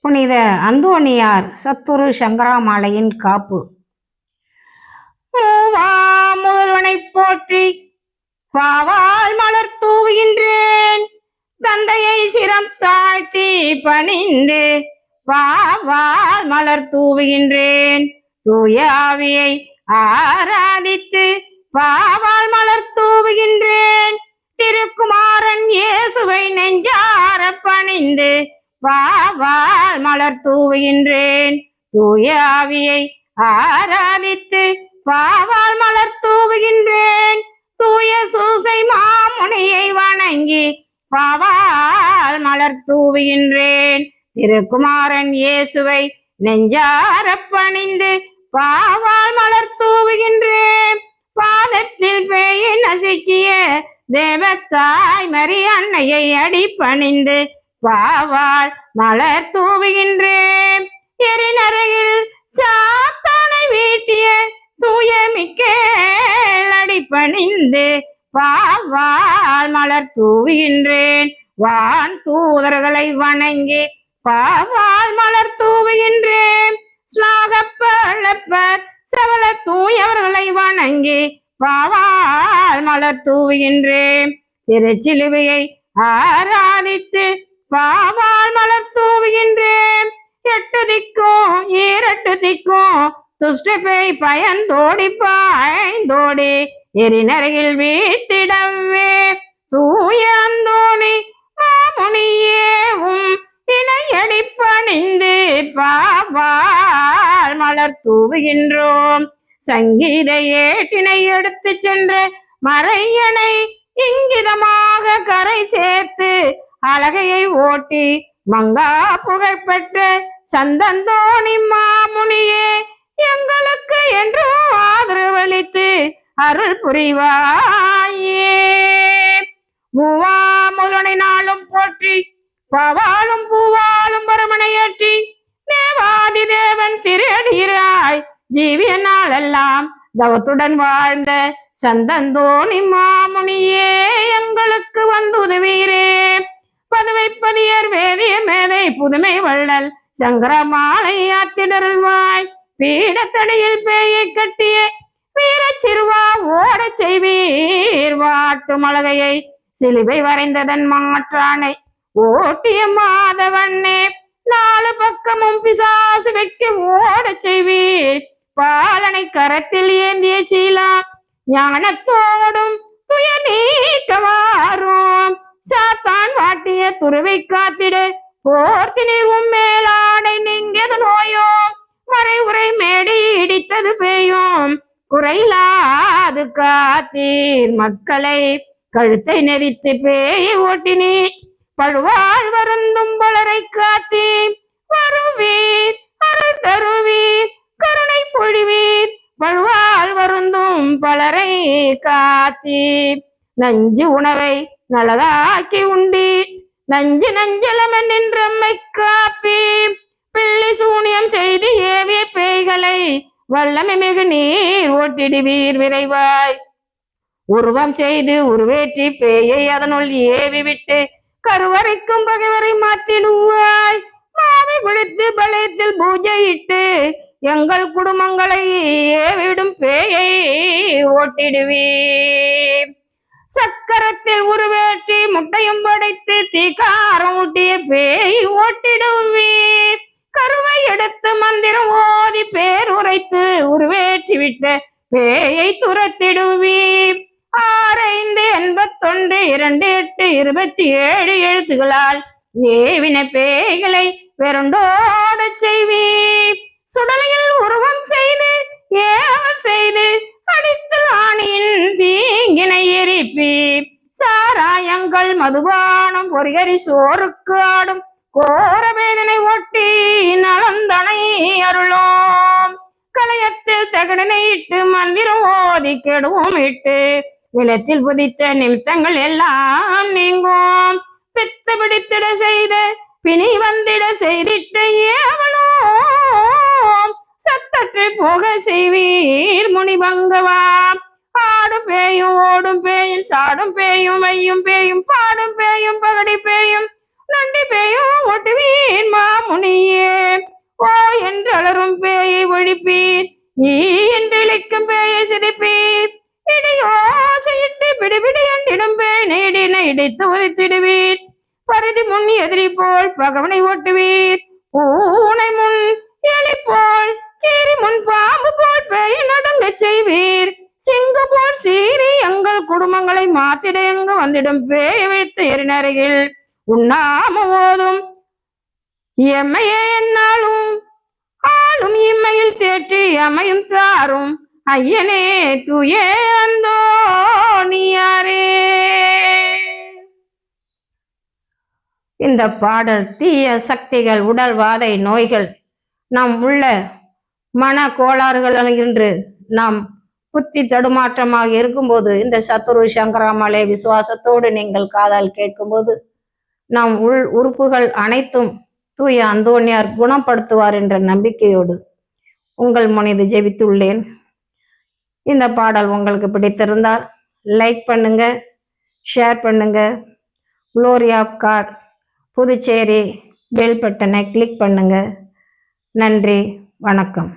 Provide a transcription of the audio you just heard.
புனித அந்தோணியார் சத்துரு சங்கராமாலையின் காப்பு. முதல்வனை போற்றி பாவால் மலர் தூவுகின்றேன், தந்தையை சிரம் தாழ்த்தி பணிந்து பாவால் மலர் தூவுகின்றேன், தூய ஆவியை ஆராதித்து பாவால் மலர் தூவுகின்றேன், திருக்குமாரன் இயேசுவை நெஞ்சார பணிந்து பாவால் மலர் தூவுகின்றேன், தூய ஆவியை ஆராதித்து பாவால் மலர் தூவுகின்றேன், தூய சூசை மாமுனியை வணங்கி பாவால் மலர் தூவுகின்றேன், திருக்குமாரன் இயேசுவை நெஞ்சார பணிந்து பாவால் மலர் தூவுகின்றேன், பாதத்தில் பேயை நசுக்கிய தேவத்தாய் மரி அன்னையை அடி பணிந்து பாவால் மலர் தூவுகின்றேன், எரிநரையில் சாத்தானை வீட்டிய தூய மிக்கேல் அடி பணிந்து பாவால் மலர் தூவுகின்றேன், வான் தூதர்களை வணங்கி பாவால் மலர் தூவுகின்றேன், ஸ்லாகப்பழப்பர் சவல தூயவர்களை வணங்கி பாவால் மலர் தூவுகின்றேன், திருச்சிலுவையை ஆராதித்து பாவால் மலர் தூவுகின்றேன், எட்டு திக்கும் ஈரட்டு திக்கும் துஷ்டப்பை பயந்தோடி பாய்ந்தோடி எரிநரையில் வீழ்த்திடவே தூய அந்தோணி மாமுனியேவும் இணையடி பணிந்து பாவால் மலர் தூவுகின்றோம், சங்கீத ஏட்டினை எடுத்து சென்ற மறையனை இங்கிதமாக கரை சேர்த்து அழகையை ஓட்டி மங்கா புகழ்பெற்ற சந்தந்தோணி மாமுனியே எங்களுக்கு என்றும் ஆதரவளித்து அருள் புரிவாயே. மூவா முதனை நாளும் போற்றி பவாலும் பூவாலும் பரமனையற்றி தேவாதி தேவன் திருஅடியிராய் ஜீவிய நாளெல்லாம் தவத்துடன் வாழ்ந்த சந்தந்தோணி மாமுனியே எங்களுக்கு வந்து உதவீரே. பதுவை பதியர் வேதிய மேதை புதுமை வள்ளல் சங்கரமாலை ஆத்திடருள்வாய், பீடத்தடியில் பேயை கட்டிய வீர சிறுவா ஓட செய்வீர், வாட்டு மலகையை சிலுவை வரைந்ததன் மாற்றானை ஓட்டிய மாதவண்ணே, நாலு பக்கமும் பிசாசு வைக்க ஓட செய்வீர், பாலனை கரத்தில் ஏந்திய சீலா ஞானத்தோடும் துய நீக்கமாறும், சாத்தான் வாட்டிய துருவை காத்திட போர்த்தினிவும் மேலாடை நீங்கியது நோயும், மறை உரை மேடி இடித்தது பேயும், குறையிலாது காத்தீர் மக்களை கழுத்தை நெறித்து பேயை ஓட்டினி, பழுவாள் வருந்தும் பலரை காத்தீ வருவீர், அருள் தருவீர், கருணை பொழிவீர், பழுவாள் வருந்தும் பலரை காத்தீ, நஞ்சு உணவை நல்லதாக்கி உண்டி நஞ்சு நஞ்சலமன் நின்றம்மை காப்பி, பிள்ளை சூனியம் செய்து ஏவிய பேய்களை வல்லமை மிகு நீர் ஓட்டிடுவீர் விரைவாய், உருவம் செய்து உருவேற்றி பேயை அதனுள் ஏவி விட்டு கருவறைக்கும் பகைவரை மாற்றிடுவாய், மாவை குளித்து பலயத்தில் பூஜையிட்டு எங்கள் குடும்பங்களை ஏவிடும் பேயை ஓட்டிடுவீர், சக்கரத்தில் உருவேற்றி முட்டையும் படைத்து தீக்காரம் ஊட்டிய பேய் ஓட்டிடுவீர், கருவை எடுத்து மந்திரம் ஓதி பேர் உரைத்து உருவேற்றி விட்ட பேயை துரத்திடுவீர், 6, 5, 81, 2, 8, 27 எழுத்துகளால் ஏவின பேய்களை வெறுண்டோட செய்வீர், சுடலையில் உருவம் செய்து ஏவல் செய்து அடித்து ஆணியின் தீங்கினை எரிப்பீர், சாராயங்கள் மதுபானம் பொறிகரி சோறுக்கு ஆடும் கோர வேதனை ஒட்டி நலந்தனை அருளோம், கலையத்தில் தகடனை இட்டு மந்திரம் ஓதி கெடுவோம் இட்டு நிலத்தில் புதித்த நிமித்தங்கள் எல்லாம் நீங்கும், பித்து பிடித்திட செய்த பிணி வந்திட செய்திட்ட ஏவலும் சத்தற்றை போக செய்வீர் முனிபங்கவா, ஆடும் பேயும் ஓடும் பேயும் சாடும் பேயும் வையும் பேயும் பாடும் பேயும் பகடி பேயும் நண்டி பேயும் ஒட்டுவீர் மாமுனியே. அலரும் பேயை ஒழிப்பீர், ஈன்றிழிக்கும் பேயை சிரிப்பீர், இடியோசையிட்டு பிடிபிடி என்றிடும் பேய் நீடினை இடித்து உதைத்திடுவீர், பரிதி முன் எதிரி போல் பகவனை ஓட்டுவீர், பூனை முன் எலி போல் கீரி முன் பாம்பு போல் பேயை நடுங்க செய்வீர், சிங்க போல் சீறி எங்கள் குடும்பங்களை மாத்திட எங்கு வந்திடும் பேயை வைத்து எரிநருகில் உண்ணாம ஓதும் எம்மையே என்னாலும் ஆளும் இம்மையில் தேற்றி அமையும் தாரும் ஐயனே தூயே அந்தோணியாரே. இந்த பாடல் தீய சக்திகள், உடல்வாதை நோய்கள், நம் உள்ள மன கோளாறுகள் இன்று நாம் புத்தி தடுமாற்றமாக இருக்கும்போது இந்த சத்குரு சங்கராமலை விசுவாசத்தோடு நீங்கள் காதால் கேட்கும்போது நம் உள் உறுப்புகள் அனைத்தும் தூய அந்தோணியார் குணப்படுத்துவார் என்ற நம்பிக்கையோடு உங்கள் முனிது ஜெபித்துள்ளேன். இந்த பாடல் உங்களுக்கு பிடித்திருந்தால் லைக் பண்ணுங்க, ஷேர் பண்ணுங்க. Glory of God Puducherry bell பட்டனை கிளிக் பண்ணுங்க. நன்றி, வணக்கம்.